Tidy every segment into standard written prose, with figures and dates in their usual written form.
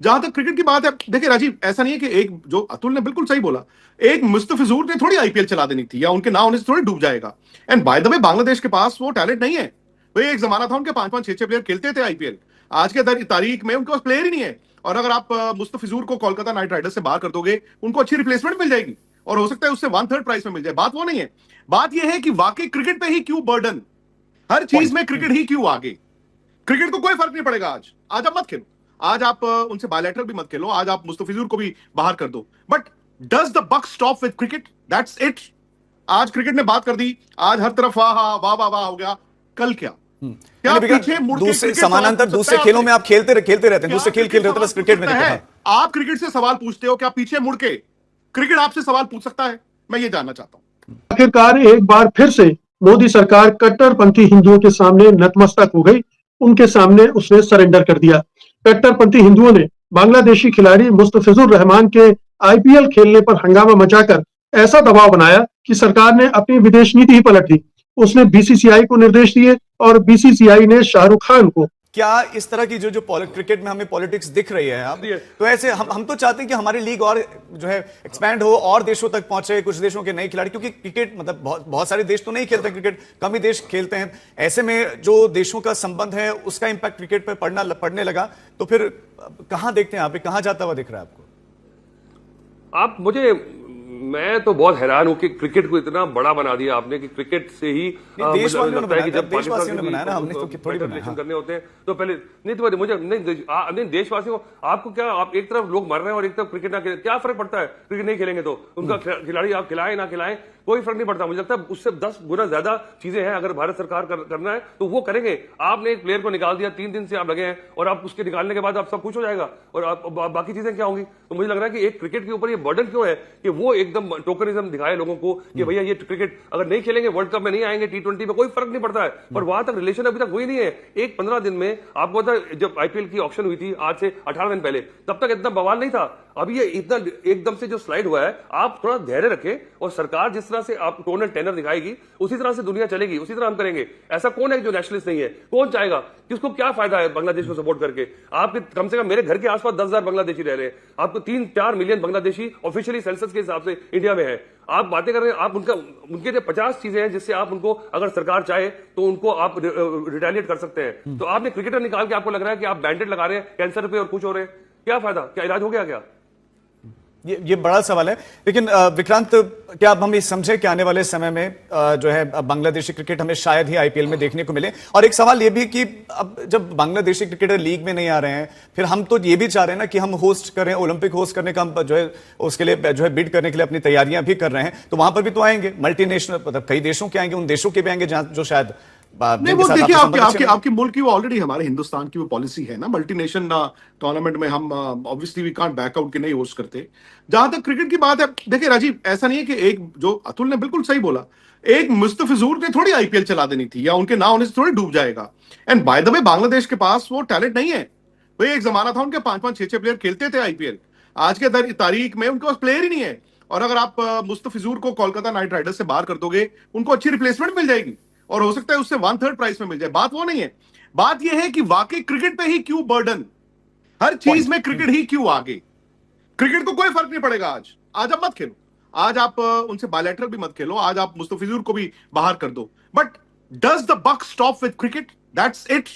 जहां तक क्रिकेट की बात है, देखिए राजीव, ऐसा नहीं है कि एक, जो अतुल ने बिल्कुल सही बोला, एक मुस्तफिजुर ने थोड़ी आईपीएल चला देनी थी या उनके ना होने से थोड़ी डूब जाएगा। And by the way, Bangladesh के पास वो टैलेंट नहीं है भाई। एक जमाना था उनके 5-5, 6-6 प्लेयर खेलते थे आईपीएल। आज के तारीख में उनके पास प्लेयर ही नहीं है। और अगर आप मुस्तफिजुर को कोलकाता नाइट राइडर्स से बाहर कर दोगे, उनको अच्छी रिप्लेसमेंट मिल जाएगी और हो सकता है उससे 1/3 प्राइस में मिल जाए। बात वो नहीं है। बात यह है कि वाकई क्रिकेट पे ही क्यों बर्डन, हर चीज में क्रिकेट ही क्यों आगे। क्रिकेट को कोई फर्क नहीं पड़ेगा। आज आप मत खेलो, आज आप उनसे बायलैटरल भी मत खेलो, आज आप मुस्तफिजुर को भी बाहर कर दो, but does the buck stop with cricket? That's it. आज क्रिकेट ने बात कर दी, आज हर तरफ वाह वाह वाह वाह हो गया। कल क्या क्या पीछे मुड़ के दूसरे समानांतर दूसरे खेलों में आप खेलते रहते हैं, दूसरे खेल खेल रहे हो, बस क्रिकेट में है। आप क्रिकेट से सवाल पूछते हो, क्या पीछे मुड़ के क्रिकेट आपसे सवाल पूछ सकता है? मैं ये जानना चाहता हूं। आखिरकार एक बार फिर से मोदी सरकार कट्टरपंथी हिंदुओं के सामने नतमस्तक हो गई। उनके सामने उसने सरेंडर कर दिया। कट्टरपंथी हिंदुओं ने बांग्लादेशी खिलाड़ी मुस्तफिजुर रहमान के आईपीएल खेलने पर हंगामा मचाकर ऐसा दबाव बनाया कि सरकार ने अपनी विदेश नीति ही पलट दी। उसने बीसीसीआई को निर्देश दिए और बीसीसीआई ने शाहरुख खान को। क्या इस तरह की जो क्रिकेट में हमें पॉलिटिक्स दिख रही है अब, तो ऐसे हम तो चाहते हैं कि हमारी लीग और जो है एक्सपैंड हो और देशों तक पहुंचे, कुछ देशों के नए खिलाड़ी, क्योंकि क्रिकेट मतलब बहुत सारे देश तो नहीं खेलते क्रिकेट, कम ही देश खेलते हैं। ऐसे में जो देशों का संबंध है उसका इंपैक्ट क्रिकेट पर पड़ने लगा, तो फिर कहां देखते हैं आप, कहां जाता हुआ दिख रहा है आपको? मैं तो बहुत हैरान हूं कि क्रिकेट को इतना बड़ा बना दिया आपने कि क्रिकेट से ही लगता है कि जब पाकिस्तान करने होते हैं तो पहले नहीं, तो मुझे नहीं देशवासियों को, आपको क्या, आप एक तरफ लोग मर रहे हैं और एक तरफ क्रिकेट ना खेले, क्या फर्क पड़ता है? क्रिकेट नहीं खेलेंगे तो उनका खिलाड़ी आप खिलाएं ना खिलाएं, कोई फर्क नहीं पड़ता। मुझे लगता है उससे 10 गुना ज्यादा चीजें हैं। अगर भारत सरकार करना है तो वो करेंगे। आपने एक प्लेयर को निकाल दिया, 3 दिन से आप लगे हैं, और आप उसके निकालने के बाद आप सब कुछ हो जाएगा और बाकी चीजें क्या होंगी? तो मुझे लग रहा है कि एक क्रिकेट के ऊपर ये बर्डन क्यों है कि वो एकदम टोकनिज्म दिखाए लोगों को कि भैया ये क्रिकेट अगर नहीं खेलेंगे, वर्ल्ड कप में नहीं आएंगे, T20 में कोई फर्क नहीं पड़ता है। पर वहां तक रिलेशन अभी तक हुई नहीं है। एक 15 दिन में आपको पता है, जब आईपीएल की ऑक्शन हुई थी आज से 18 दिन पहले, तब तक इतना बवाल नहीं था। अभी ये इतना एकदम से जो स्लाइड हुआ है, आप थोड़ा धैर्य रखें और सरकार जिस तरह से आप टोन एंड टेनर दिखाएगी उसी तरह से दुनिया चलेगी, उसी तरह हम करेंगे। ऐसा कौन है जो नेशनलिस्ट नहीं है? कौन चाहेगा? किसको क्या फायदा है बांग्लादेश को सपोर्ट करके? आपके कम से कम मेरे घर के आसपास 10,000 बांग्लादेशी रह रहे हैं। आपको 3-4 मिलियन बांग्लादेशी ऑफिशियली सेंसस के हिसाब से इंडिया में है। आप बातें कर रहे हैं, आप उनके जो 50 चीजें हैं जिससे आप उनको, अगर सरकार चाहे तो उनको आप रिटेलिएट कर सकते हैं। तो आपने क्रिकेटर निकाल के आपको लग रहा है कि आप बैंडेड लगा रहे हैं कैंसर पे और कुछ हो रहे हैं, क्या फायदा? क्या इलाज हो गया क्या? ये बड़ा सवाल है। लेकिन विक्रांत, क्या अब हम ये समझे कि आने वाले समय में जो है बांग्लादेशी क्रिकेट हमें शायद ही आईपीएल में देखने को मिले? और एक सवाल ये भी कि अब जब बांग्लादेशी क्रिकेटर लीग में नहीं आ रहे हैं, फिर हम तो ये भी चाह रहे हैं ना कि हम होस्ट करें, ओलंपिक होस्ट करने का हम जो है उसके लिए जो है बिड करने के लिए अपनी तैयारियां भी कर रहे हैं, तो वहां पर भी तो आएंगे मल्टीनेशनल, मतलब कई देशों के आएंगे, उन देशों के भी आएंगे जहां जो शायद नहीं। वो देखिए, आपके मुल्क की वो ऑलरेडी, हमारे हिंदुस्तान की वो पॉलिसी है ना, मल्टीनेशन टूर्नामेंट में हम obviously we can't back out के नहीं होस्ट करते। जहां तक क्रिकेट की बात है, देखिए राजीव, ऐसा नहीं है कि एक, जो अतुल ने बिल्कुल सही बोला, एक मुस्तफिजुर ने थोड़ी आईपीएल चला देनी थी या उनके ना होने से थोड़ी डूब जाएगा। And by the way, Bangladesh के पास वो टैलेंट नहीं है भाई। एक जमाना था उनके 5-5, 6-6 प्लेयर खेलते थे आईपीएल। आज के तारीख में उनके पास प्लेयर ही नहीं है। और अगर आप मुस्तफिजुर को कोलकाता नाइट राइडर्स से बाहर कर दोगे, उनको अच्छी रिप्लेसमेंट मिल जाएगी और हो सकता है उससे 1/3 प्राइस में मिल जाए। बात वो नहीं है। बात यह है कि वाकई क्रिकेट पे ही क्यों बर्डन, हर चीज में क्रिकेट ही क्यों आगे। क्रिकेट को कोई फर्क नहीं पड़ेगा। आज आप मत खेलो, आज आप उनसे बायलैटरल भी मत खेलो, आज आप मुस्तफिजुर को भी बाहर कर दो, but does the buck stop with cricket? That's it.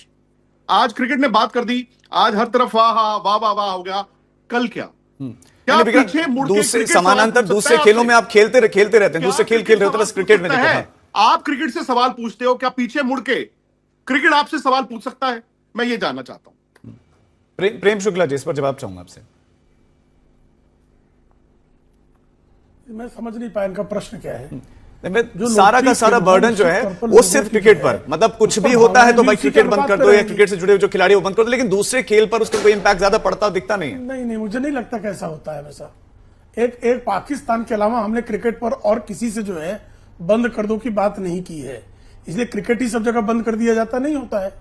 आज क्रिकेट ने बात कर दी, आज हर तरफ वाह वाह वाह वाह हो गया। कल क्या क्या पीछे मुड़ के दूसरे समानांतर दूसरे खेलों में आप खेलते रहते हैं, दूसरे खेल खेल रहे हो, तो बस क्रिकेट में आप क्रिकेट से सवाल पूछते हो, क्या पीछे मुड़ के क्रिकेट आपसे सवाल पूछ सकता है? मैं ये जानना चाहता हूं। प्रेम शुक्ला जी, इस पर जवाब चाहूंगा आपसे। मैं समझ नहीं पाया इनका प्रश्न क्या है। जो सारा का सारा बर्डन जो है वो सिर्फ क्रिकेट पर, मतलब कुछ भी होता है तो भाई क्रिकेट बंद कर दो या क्रिकेट से जुड़े हुए जो खिलाड़ी वो बंद कर दो, लेकिन दूसरे खेल पर उसका कोई इंपैक्ट ज्यादा पड़ता दिखता नहीं है। नहीं, मुझे नहीं लगता कैसा होता है वैसा। एक पाकिस्तान के अलावा हमने क्रिकेट पर और किसी से जो है बंद कर दो की बात नहीं की है, इसलिए क्रिकेट ही सब जगह बंद कर दिया जाता नहीं होता है।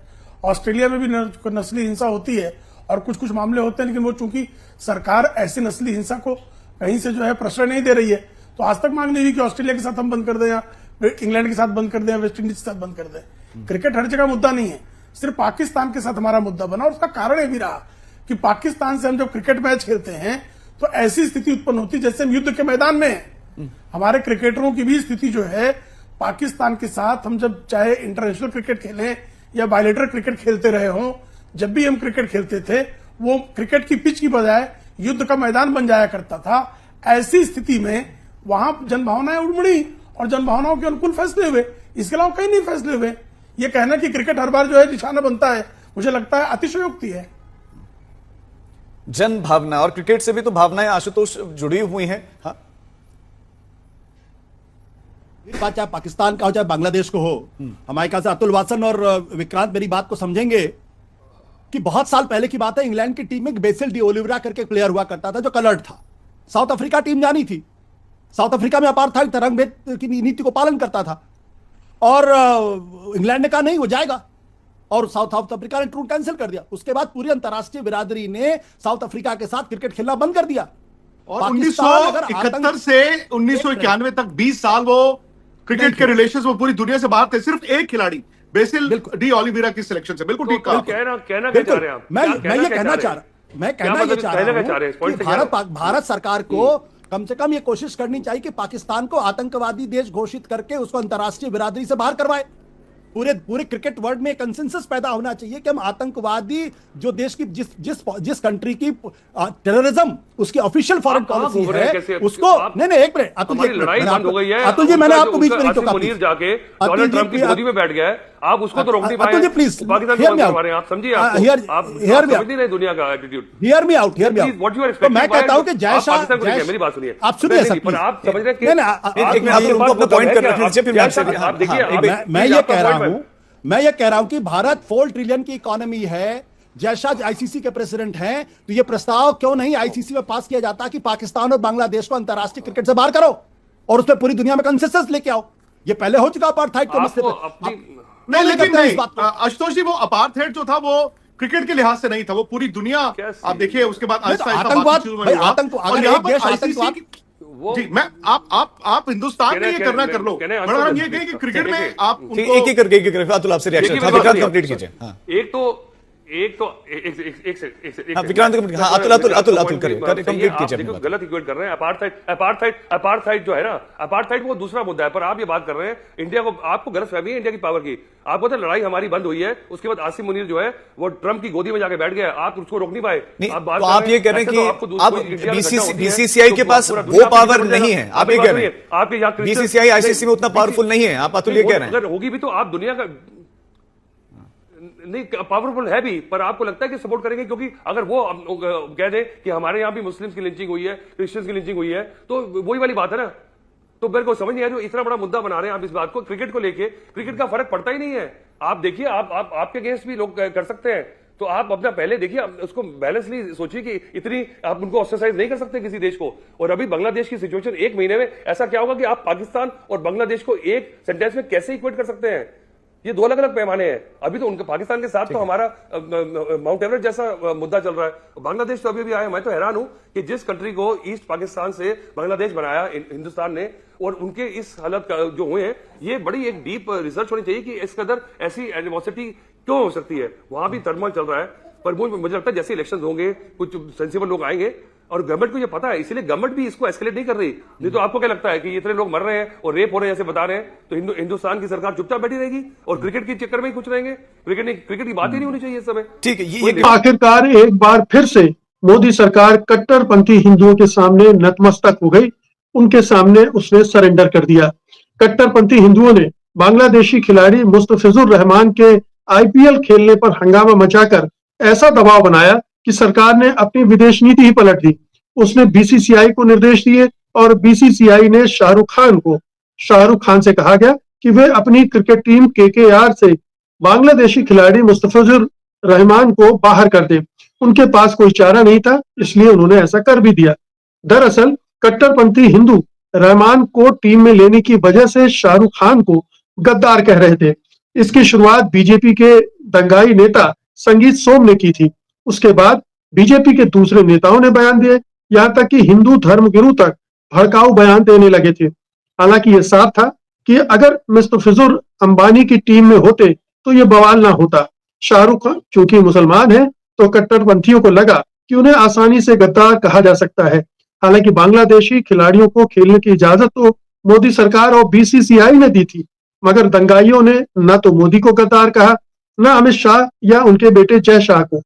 ऑस्ट्रेलिया में भी नस्ली हिंसा होती है और कुछ मामले होते हैं, लेकिन वो चूंकि सरकार ऐसी नस्ली हिंसा को कहीं से जो है प्रश्रय नहीं दे रही है, तो आज तक मांग नहीं हुई कि ऑस्ट्रेलिया के साथ हम बंद कर दें या इंग्लैंड के साथ बंद कर दें, वेस्ट इंडीज के साथ बंद कर दें। क्रिकेट हर जगह मुद्दा नहीं है, सिर्फ पाकिस्तान के साथ हमारा मुद्दा बना, और उसका कारण ये भी रहा कि पाकिस्तान से हम जब क्रिकेट मैच खेलते हैं तो ऐसी स्थिति उत्पन्न होती है जैसे हम युद्ध के मैदान में हैं। हमारे क्रिकेटरों की भी स्थिति जो है पाकिस्तान के साथ, हम जब चाहे इंटरनेशनल क्रिकेट खेलें या बायलेटरल क्रिकेट खेलते रहे हों, जब भी हम क्रिकेट खेलते थे वो क्रिकेट की पिच की बजाय युद्ध का मैदान बन जाया करता था। ऐसी स्थिति में वहां जनभावनाएं उमड़ी और जनभावनाओं के अनुकूल फैसले हुए, इसके अलावा कहीं नहीं फैसले हुए। ये कहना कि क्रिकेट हर बार जो है निशाना बनता है, मुझे लगता है अतिशयोक्ति है। जन भावना और क्रिकेट से भी तो भावनाएं आशुतोष जुड़ी हुई हैं। हाँ, बात चाहे पाकिस्तान का हो चाहे बांग्लादेश को हो, हमारे ख्याल से अतुल वासन और विक्रांत मेरी बात को समझेंगे कि बहुत साल पहले की बात है, इंग्लैंड की टीम में बेसिल डी ओलिवेरा करके एक प्लेयर हुआ करता था जो कलर्ड था। साउथ अफ्रीका टीम जानी थी, साउथ अफ्रीका में अपार्थाइड रंगभेद की नीति को पालन करता था और इंग्लैंड ने कहा नहीं वो जाएगा और साउथ अफ्रीका ने टूर कैंसिल कर दिया। उसके बाद पूरी अंतर्राष्ट्रीय बिरादरी ने साउथ अफ्रीका के साथ क्रिकेट खेलना बंद कर दिया और 1971 से 1991 तक 20 साल वो क्रिकेट के रिलेशंस में पूरी दुनिया से बाहर थे। सिर्फ एक खिलाड़ी बेसिल डी ओलिवेरा की सिलेक्शन से। बिल्कुल ठीक कहा। कहना क्या चाह रहे हैं आप? मैं ये कहना चाह रहा हूं भारत सरकार को कम से कम ये कोशिश करनी चाहिए कि पाकिस्तान को आतंकवादी देश घोषित करके उसको अंतर्राष्ट्रीय बिरादरी से बाहर करवाए। पूरे क्रिकेट वर्ल्ड में कंसेंसस पैदा होना चाहिए कि हम आतंकवादी जो देश की जिस कंट्री की टेररिज्म उसकी ऑफिशियल फॉरेन पॉलिसी है उसको नहीं एक मिनट अतुल जी, लड़ाई बंद हो गई है। अतुल जी मैंने आपको बीच में नहीं टोका। मुनीर जाके डोनाल्ड ट्रंप की गोदी में बैठ गया है, आप उसको तो रोक नहीं पाए। अतुल जी प्लीज पाकिस्तान को करवा रहे हैं, आप समझिए। आप समझ नहीं रहे दुनिया का attitude. Hear me out what you are expecting. मैं कहता हूं कि जयशा मेरी बात सुनिए, आप सुनिए पर आप समझ रहे कि आप देखिए मैं ये कह रहा हूं कि भारत 4 ट्रिलियन की इकोनॉमी है, जैसा आईसीसी के प्रेसिडेंट हैं, तो ये प्रस्ताव क्यों नहीं आईसीसी में पास किया जाता कि पाकिस्तान और बांग्लादेश को अंतर्राष्ट्रीय क्रिकेट से बाहर करो और उस पर पूरी दुनिया में कंसेंसस लेके आओ। ये पहले हो चुका अपार्थाइड के मसले पे। नहीं लेकिन नहीं आशुतोष जी, वो अपार्थाइड जो था वो क्रिकेट के लिहाज से नहीं था, वो पूरी दुनिया आप देखिए उसके बाद जी। मैं आप हिंदुस्तान में ये करना कर लो, बड़ा हम ये कहें कि क्रिकेट में आप एक ही करके अतुल आपसे रिएक्शन विक्रांत कंप्लीट कीजिए। विक्रांत अतुल करिए कंप्लीट कीजिए। गलत इक्वेट कर रहे हैं। अपार्थाइड जो है ना, अपार्थाइड वो दूसरा मुद्दा है, पर आप ये बात कर रहे हैं इंडिया को, आपको गलत फहमी है इंडिया की पावर की। आपको तो लड़ाई हमारी बंद हुई है, उसके बाद आसिम मुनीर जो है वो ट्रंप की गोदी में जाके बैठ गया, आप उसको रोक नहीं पाए। तो आप ये कह रहे हैं कि आप बीसीसीआई के पास वो पावर नहीं है, आप ये कह रहे हैं आपके बीसीसीआई आईसीसी में उतना पावरफुल नहीं है, आप अतुल ये कह रहे हैं। अगर होगी भी तो आप दुनिया का नहीं पावरफुल है भी, पर आपको लगता है कि सपोर्ट करेंगे? क्योंकि अगर वो कह दें कि हमारे यहां भी मुस्लिम्स की लिंचिंग हुई है, क्रिश्चियंस की लिंचिंग हुई है, तो वही वाली बात है ना। तो मेरे को समझ नहीं आ रही, इतना बड़ा मुद्दा बना रहे हैं आप इस बात को, क्रिकेट को लेके। क्रिकेट का फर्क पड़ता ही नहीं है। आप देखिए, आपके अगेंस्ट भी लोग कर सकते हैं, तो आप अपना पहले देखिए, उसको बैलेंसली सोचिए कि इतनी आप उनको ऑस्ट्रेसाइज नहीं कर सकते किसी देश को। और अभी बांग्लादेश की सिचुएशन, 1 महीने में ऐसा क्या होगा कि आप पाकिस्तान और बांग्लादेश को एक सेंटेंस में कैसे इक्वेट कर सकते हैं? ये 2 अलग अलग पैमाने हैं। अभी तो उनके पाकिस्तान के साथ तो हमारा माउंट एवरेस्ट जैसा मुद्दा चल रहा है। बांग्लादेश तो अभी भी आया। मैं तो हैरान हूं कि जिस कंट्री को ईस्ट पाकिस्तान से बांग्लादेश बनाया हिंदुस्तान ने, और उनके इस हालत का जो हुए हैं, ये बड़ी एक डीप रिसर्च होनी चाहिए कि इस कदर ऐसी एनिमोसिटी क्यों हो सकती है। वहां भी टर्मोइल चल रहा है, पर मुझे लगता है जैसे इलेक्शन होंगे कुछ सेंसिबल लोग आएंगे, और गवर्नमेंट को ये पता है, इसलिए गवर्नमेंट भी इसको एस्केलेट नहीं कर रही। नहीं तो आपको क्या लगता है कि इतने लोग मर रहे हैं और रेप हो रहे हैं जैसे बता रहे हैं, तो हिंदुस्तान की सरकार चुपचाप बैठी रहेगी और क्रिकेट के चक्कर में ही कुछ रहेंगे? क्रिकेट की बात ही नहीं होनी चाहिए इस समय। ठीक है, आखिरकार एक बार फिर से मोदी सरकार कट्टरपंथी हिंदुओं के सामने नतमस्तक हो गई, उनके सामने उसने सरेंडर कर दिया। कट्टरपंथी हिंदुओं ने बांग्लादेशी खिलाड़ी मुस्तफिजुर रहमान के आईपीएल खेलने पर हंगामा मचाकर ऐसा दबाव बनाया कि सरकार ने अपनी विदेश नीति ही पलट दी। उसने बीसीसीआई को निर्देश दिए और बीसीसीआई ने शाहरुख खान से कहा गया कि वे अपनी क्रिकेट टीम केकेआर से बांग्लादेशी खिलाड़ी मुस्तफिजुर रहमान को बाहर कर दे। उनके पास कोई चारा नहीं था, इसलिए उन्होंने ऐसा कर भी दिया। दरअसल कट्टरपंथी हिंदू रहमान को टीम में लेने की वजह से शाहरुख खान को गद्दार कह रहे थे। इसकी शुरुआत बीजेपी के दंगाई नेता संगीत सोम ने की थी। उसके बाद बीजेपी के दूसरे नेताओं ने बयान दिए, यहां तक कि हिंदू धर्मगुरु तक भड़काऊ बयान देने लगे थे। हालांकि यह साफ था कि अगर मुस्तफिजुर अंबानी की टीम में होते तो ये बवाल ना होता। शाहरुख खान चूंकि मुसलमान है तो कट्टरपंथियों को लगा कि उन्हें आसानी से गद्दार कहा जा सकता है। हालांकि बांग्लादेशी खिलाड़ियों को खेलने की इजाजत तो मोदी सरकार और बीसीसीआई ने दी थी, मगर दंगाइयों ने न तो मोदी को गद्दार कहा, न अमित शाह या उनके बेटे जय शाह को।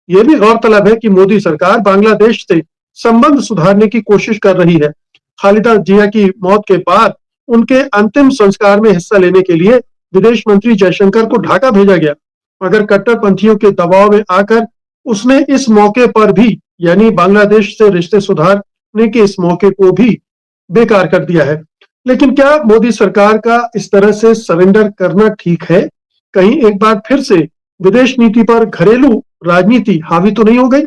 यह भी गौरतलब है कि मोदी सरकार बांग्लादेश से संबंध सुधारने की कोशिश कर रही है। खालिदा जिया की मौत के बाद उनके अंतिम संस्कार में हिस्सा लेने के लिए विदेश मंत्री जयशंकर को ढाका भेजा गया, मगर कट्टरपंथियों के दबाव में आकर उसने इस मौके पर भी, यानी बांग्लादेश से रिश्ते सुधारने के इस मौके को भी बेकार कर दिया है। लेकिन क्या मोदी सरकार का इस तरह से सरेंडर करना ठीक है? कहीं एक बार फिर से विदेश नीति पर घरेलू राजनीति हावी तो नहीं हो गई?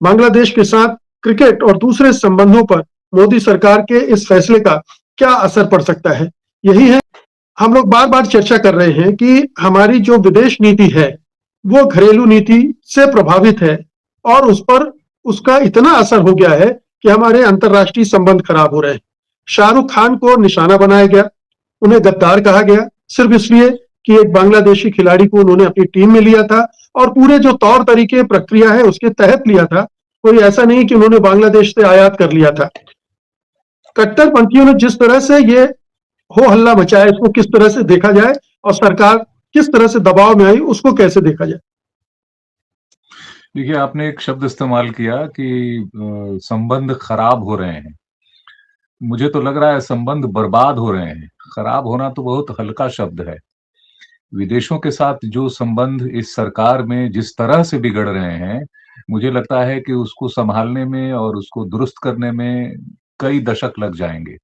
बांग्लादेश के साथ क्रिकेट और दूसरे संबंधों पर मोदी सरकार के इस फैसले का क्या असर पड़ सकता है? यही है हम लोग बार बार चर्चा कर रहे हैं कि हमारी जो विदेश नीति है वो घरेलू नीति से प्रभावित है और उस पर उसका इतना असर हो गया है कि हमारे अंतर्राष्ट्रीय संबंध खराब हो रहे हैं। शाहरुख खान को निशाना बनाया गया, उन्हें गद्दार कहा गया सिर्फ इसलिए कि एक बांग्लादेशी खिलाड़ी को उन्होंने अपनी टीम में लिया था और पूरे जो तौर तरीके प्रक्रिया है उसके तहत लिया था। कोई ऐसा नहीं कि उन्होंने बांग्लादेश से आयात कर लिया था। कट्टरपंथियों ने जिस तरह से ये हो हल्ला मचाया, इसको किस तरह से देखा जाए और सरकार किस तरह से दबाव में आई, उसको कैसे देखा जाए? देखिए, आपने एक शब्द इस्तेमाल किया कि संबंध खराब हो रहे हैं। मुझे तो लग रहा है संबंध बर्बाद हो रहे हैं। खराब होना तो बहुत हल्का शब्द है। विदेशों के साथ जो संबंध इस सरकार में जिस तरह से बिगड़ रहे हैं, मुझे लगता है कि उसको संभालने में और उसको दुरुस्त करने में कई दशक लग जाएंगे,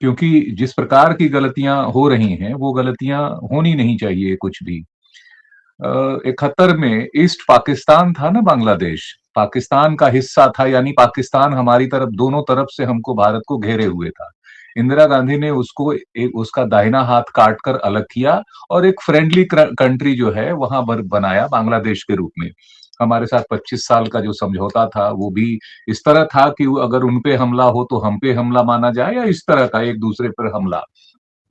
क्योंकि जिस प्रकार की गलतियां हो रही हैं वो गलतियां होनी नहीं चाहिए कुछ भी। 71 में ईस्ट पाकिस्तान था ना, बांग्लादेश पाकिस्तान का हिस्सा था, यानी पाकिस्तान हमारी तरफ, दोनों तरफ से हमको, भारत को घेरे हुए था। इंदिरा गांधी ने उसको उसका दाहिना हाथ काट कर अलग किया और एक फ्रेंडली कंट्री जो है वहां बनाया बांग्लादेश के रूप में। हमारे साथ 25 साल का जो समझौता था वो भी इस तरह था कि अगर उन पे हमला हो तो हम पे हमला माना जाए, या इस तरह का एक दूसरे पर हमला।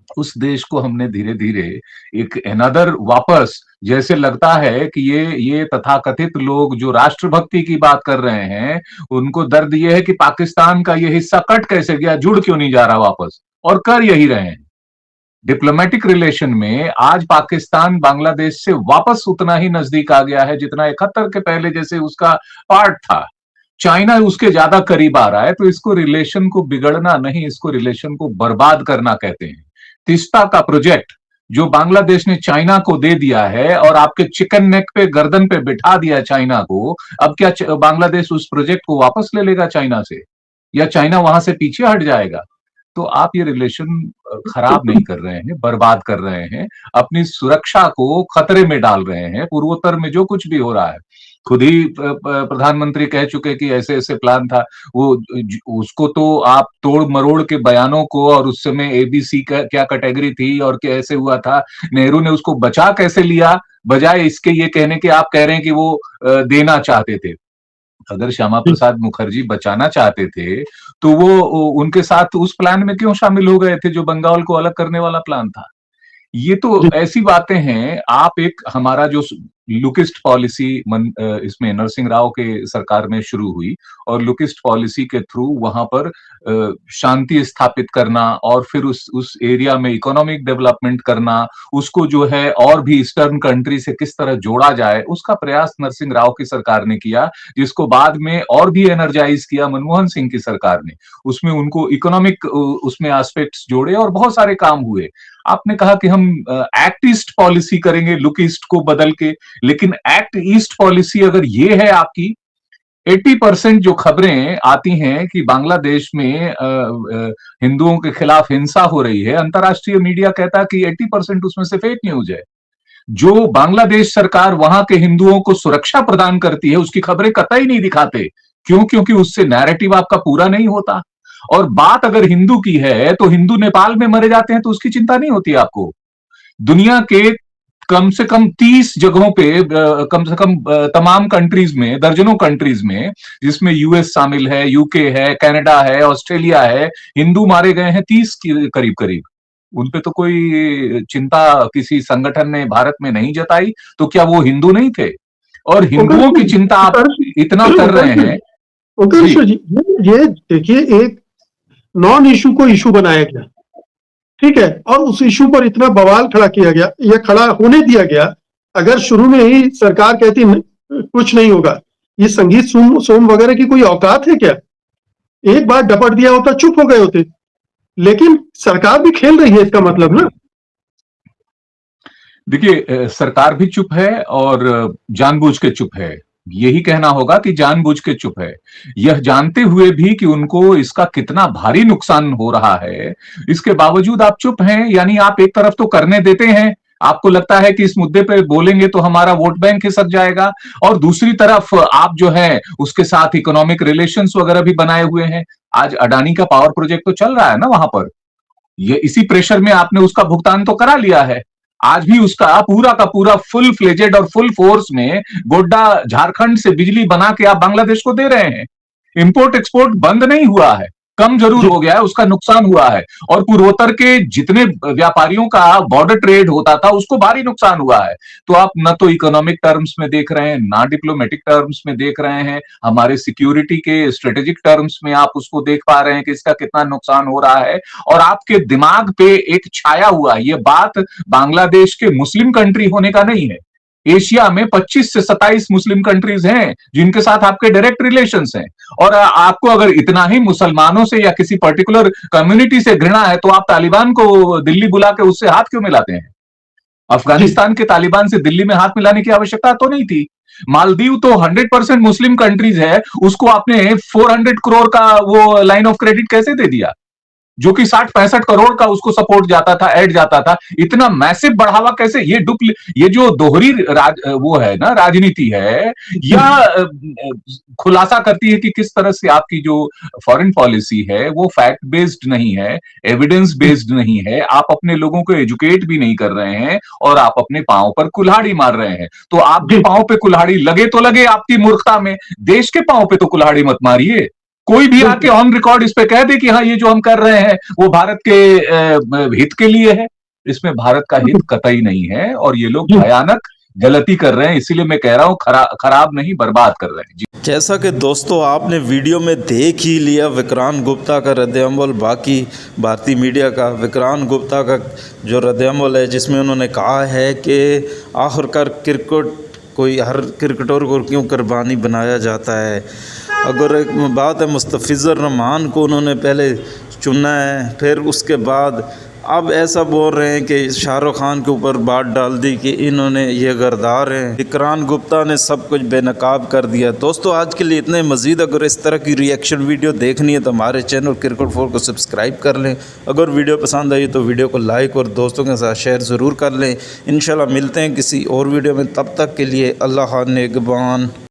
उस देश को हमने धीरे धीरे एक अनदर वापस, जैसे लगता है कि ये तथाकथित लोग जो राष्ट्रभक्ति की बात कर रहे हैं, उनको दर्द ये है कि पाकिस्तान का ये हिस्सा कट कैसे गया, जुड़ क्यों नहीं जा रहा वापस, और कर यही रहे हैं। डिप्लोमेटिक रिलेशन में आज पाकिस्तान बांग्लादेश से वापस उतना ही नजदीक आ गया है जितना 71 के पहले जैसे उसका पार्ट था। चाइना उसके ज्यादा करीब आ रहा है, तो इसको रिलेशन को बिगड़ना नहीं, इसको रिलेशन को बर्बाद करना कहते हैं। तीस्ता का प्रोजेक्ट जो बांग्लादेश ने चाइना को दे दिया है और आपके चिकन नेक पे, गर्दन पे बिठा दिया चाइना को, अब क्या बांग्लादेश उस प्रोजेक्ट को वापस ले लेगा चाइना से, या चाइना वहां से पीछे हट जाएगा? तो आप ये रिलेशन खराब नहीं कर रहे हैं, बर्बाद कर रहे हैं, अपनी सुरक्षा को खतरे में डाल रहे हैं। पूर्वोत्तर में जो कुछ भी हो रहा है, खुद ही प्रधानमंत्री कह चुके कि ऐसे ऐसे प्लान था, वो उसको तो आप तोड़ मरोड़ के बयानों को, और उस समय एबीसी का क्या कैटेगरी थी और कैसे हुआ था, नेहरू ने उसको बचा कैसे लिया, बजाय इसके ये कहने के आप कह रहे हैं कि वो देना चाहते थे। अगर श्यामा प्रसाद मुखर्जी बचाना चाहते थे तो वो उनके साथ उस प्लान में क्यों शामिल हो गए थे जो बंगाल को अलग करने वाला प्लान था? ये तो ऐसी बातें हैं। आप एक, हमारा जो लुकिस्ट पॉलिसी इसमें नरसिंह राव के सरकार में शुरू हुई, और लुकिस्ट पॉलिसी के थ्रू वहां पर शांति स्थापित करना और फिर उस एरिया में इकोनॉमिक डेवलपमेंट करना, उसको जो है और भी ईस्टर्न कंट्री से किस तरह जोड़ा जाए, उसका प्रयास नरसिंह राव की सरकार ने किया, जिसको बाद में और भी एनर्जाइज किया मनमोहन सिंह की सरकार ने। उसमें उनको इकोनॉमिक उसमें एस्पेक्ट्स जोड़े और बहुत सारे काम हुए। आपने कहा कि हम एक्ट ईस्ट पॉलिसी करेंगे लुक ईस्ट को बदल के, लेकिन एक्ट ईस्ट पॉलिसी अगर ये है आपकी, 80% जो खबरें आती हैं कि बांग्लादेश में हिंदुओं के खिलाफ हिंसा हो रही है, अंतरराष्ट्रीय मीडिया कहता है कि 80% उसमें से फेक न्यूज है। जो बांग्लादेश सरकार वहां के हिंदुओं को सुरक्षा प्रदान करती है उसकी खबरें कतई नहीं दिखाते। क्यों? क्योंकि उससे नैरेटिव आपका पूरा नहीं होता। और बात अगर हिंदू की है तो हिंदू नेपाल में मरे जाते हैं तो उसकी चिंता नहीं होती आपको। दुनिया के कम से कम 30 जगहों पे, कम से कम तमाम कंट्रीज में, दर्जनों कंट्रीज में, जिसमें यूएस शामिल है, यूके है, कनाडा है, ऑस्ट्रेलिया है, हिंदू मारे गए हैं 30 के करीब करीब। उनपे तो कोई चिंता किसी संगठन ने भारत में नहीं जताई, तो क्या वो हिंदू नहीं थे? और हिंदुओं की चिंता आप इतना कर रहे हैं। ओंकारेश्वर जी, ये देखिए, एक नॉन इशू को इशू बनाया गया, ठीक है, और उस इशू पर इतना बवाल खड़ा किया गया, ये खड़ा होने दिया गया। अगर शुरू में ही सरकार कहती कुछ नहीं होगा, ये संगीत सोम वगैरह की कोई औकात है क्या? एक बार डपट दिया होता, चुप हो गए होते। लेकिन सरकार भी खेल रही है, इसका मतलब ना। देखिए, सरकार भी चुप है और जानबूझ के चुप है। यही कहना होगा कि जानबूझ के चुप है, यह जानते हुए भी कि उनको इसका कितना भारी नुकसान हो रहा है, इसके बावजूद आप चुप हैं। यानी आप एक तरफ तो करने देते हैं, आपको लगता है कि इस मुद्दे पे बोलेंगे तो हमारा वोट बैंक खिसक जाएगा, और दूसरी तरफ आप जो है उसके साथ इकोनॉमिक रिलेशंस वगैरह भी बनाए हुए हैं। आज अडानी का पावर प्रोजेक्ट तो चल रहा है ना वहां पर, ये इसी प्रेशर में आपने उसका भुगतान तो करा लिया है। आज भी उसका पूरा का पूरा फुल फ्लेजेड और फुल फोर्स में गोड्डा झारखंड से बिजली बना के आप बांग्लादेश को दे रहे हैं। इंपोर्ट एक्सपोर्ट बंद नहीं हुआ है, कम जरूर हो गया है, उसका नुकसान हुआ है। और पूर्वोत्तर के जितने व्यापारियों का बॉर्डर ट्रेड होता था उसको भारी नुकसान हुआ है। तो आप न तो इकोनॉमिक टर्म्स में देख रहे हैं, ना डिप्लोमेटिक टर्म्स में देख रहे हैं, हमारे सिक्योरिटी के स्ट्रेटेजिक टर्म्स में आप उसको देख पा रहे हैं कि इसका कितना नुकसान हो रहा है। और आपके दिमाग पे एक छाया हुआ, ये बात बांग्लादेश के मुस्लिम कंट्री होने का नहीं है। एशिया में 25 से 27 मुस्लिम कंट्रीज हैं जिनके साथ आपके डायरेक्ट रिलेशंस हैं। और आपको अगर इतना ही मुसलमानों से या किसी पर्टिकुलर कम्युनिटी से घृणा है तो आप तालिबान को दिल्ली बुला के उससे हाथ क्यों मिलाते हैं? अफगानिस्तान के तालिबान से दिल्ली में हाथ मिलाने की आवश्यकता तो नहीं थी। मालदीव तो 100% मुस्लिम कंट्रीज है, उसको आपने 400 करोड़ का वो लाइन ऑफ क्रेडिट कैसे दे दिया, जो कि 60-65 करोड़ का उसको सपोर्ट जाता था, ऐड जाता था। इतना मैसिव बढ़ावा कैसे? ये जो दोहरी वो है ना राजनीति है, या खुलासा करती है कि किस तरह से आपकी जो फॉरेन पॉलिसी है वो फैक्ट बेस्ड नहीं है, एविडेंस बेस्ड नहीं है। आप अपने लोगों को एजुकेट भी नहीं कर रहे हैं और आप अपने पांव पर कुल्हाड़ी मार रहे हैं। तो आपके पांव पे कुल्हाड़ी लगे तो लगे आपकी मूर्खता में, देश के पांव पे तो कुल्हाड़ी मत मारिए। कोई भी आके ऑन रिकॉर्ड इस पे कह दे कि हाँ ये जो हम कर रहे हैं वो भारत के हित के लिए है, इसमें भारत का हित कतई नहीं है। और ये लोग भयानक गलती कर रहे हैं, इसीलिए मैं कह रहा हूं खराब नहीं बर्बाद कर रहे हैं जी। जैसा कि दोस्तों आपने वीडियो में देख ही लिया विक्रांत गुप्ता का रद्द-ए-अमल, बाकी भारतीय मीडिया का विक्रांत गुप्ता का जो रद्द-ए-अमल है, जिसमें उन्होंने कहा है कि आखिरकार क्रिकेट कोई हर क्रिकेटर को क्यों कुर्बानी बनाया जाता है। अगर एक बात है, मुस्तफ़िज़ुर रहमान को उन्होंने पहले चुना है, फिर उसके बाद अब ऐसा बोल रहे हैं कि शाहरुख खान के ऊपर बात डाल दी कि इन्होंने ये गरदार हैं। विक्रांत गुप्ता ने सब कुछ बेनकाब कर दिया। दोस्तों आज के लिए इतने, मज़ीद अगर इस तरह की रिएक्शन वीडियो देखनी है तो हमारे चैनल क्रिकेट 4 को सब्सक्राइब कर लें। अगर वीडियो पसंद आई तो वीडियो को लाइक और दोस्तों के साथ शेयर ज़रूर कर लें। इंशाल्लाह मिलते हैं किसी और वीडियो में, तब तक के लिए अल्लाह निगहबान।